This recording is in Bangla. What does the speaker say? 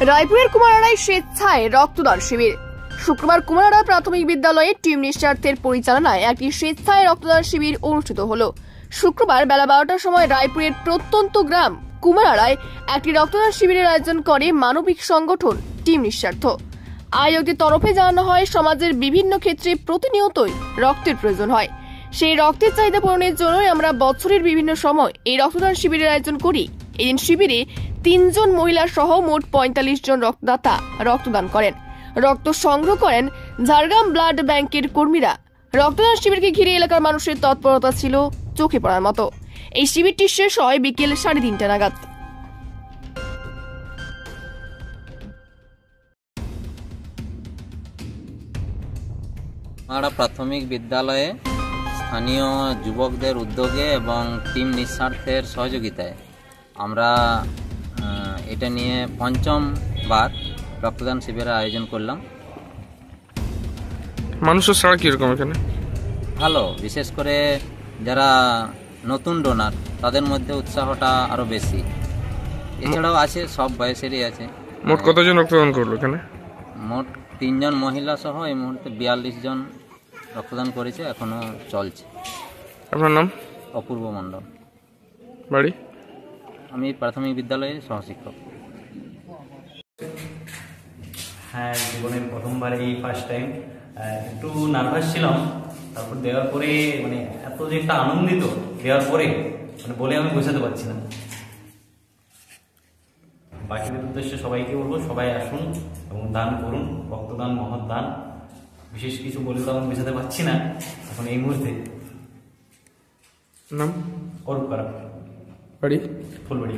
রায়পুরের কুমারআড়ায় স্বেচ্ছায় রক্তদান শিবির। শুক্রবার কুমারআড়া প্রাথমিক বিদ্যালয়ে টিম নিঃস্বার্থের পরিচালনায় একটি স্বেচ্ছায় রক্তদান শিবির অনুষ্ঠিত হলো। শুক্রবার বেলা 12টার সময় রায়পুরের প্রত্যন্ত গ্রাম কুমারআড়ায় একটি রক্তদান শিবিরের আয়োজন করে মানবিক সংগঠন টিম নিঃস্বার্থ। আয়োজকদের তরফে জানানো হয়, সমাজের বিভিন্ন ক্ষেত্রে প্রতিনিয়তই রক্তের প্রয়োজন হয়। সেই রক্তের চাহিদা পূরণের জন্যই আমরা বছরের বিভিন্ন সময় এই রক্তদান শিবিরের আয়োজন করি। এদিন শিবিরে 3 জন মহিলা সহ মোট 45 জন রক্তদাতা রক্তদান করেন। রক্ত সংগ্রহ করেন ঝাড়গ্রাম ব্লাড ব্যাংকের কর্মীরা। রক্তদান শিবিরকে ঘিরে এলাকার মানুষের তৎপরতা ছিল চোখে পড়ার মতো। এই শিবিরটি শেষ হয় বিকেল 3:30 নাগাদ। কুমারআড়া প্রাথমিক বিদ্যালয়ে স্থানীয় যুবকদের উদ্যোগে এবং টিম নিঃস্বার্থের সহযোগিতায় আমরা এটা নিয়ে 5ম বার রক্তদান শিবিরের আয়োজন করলাম। মানুষের সাড়া কীরকম এখানে? ভালো, বিশেষ করে যারা নতুন ডোনার তাদের মধ্যে উৎসাহটা আরও বেশি। এছাড়াও আছে, সব বয়সেরই আছে। মোট কতজন রক্তদান করলো এখানে? মোট 3 জন মহিলা সহ এই মুহূর্তে 42 জন রক্তদান করেছে, এখনো চলছে। আপনার নাম? অপূর্ব মণ্ডল। বাড়ি? আমি প্রাথমিক বিদ্যালয়ের সহশিক্ষক। হ্যাঁ, জীবনের প্রথমবার, এই ফার্স্ট টাইম। একটু নার্ভাস ছিলাম, তারপর দেওয়ার পরে মানে এত যে একটা আনন্দিত দেওয়ার পরে মানে বলে আমি বোঝাতে পারছি না। বাকিদের উদ্দেশ্যে সবাইকে বলবো, সবাই আসুন এবং দান করুন। রক্তদান মহৎ দান। বিশেষ কিছু বলে তো আমি বোঝাতে পারছি না এখন এই মুহূর্তে। নাম? অরূপ কারা। বাড়ি? ফুলবাড়ি।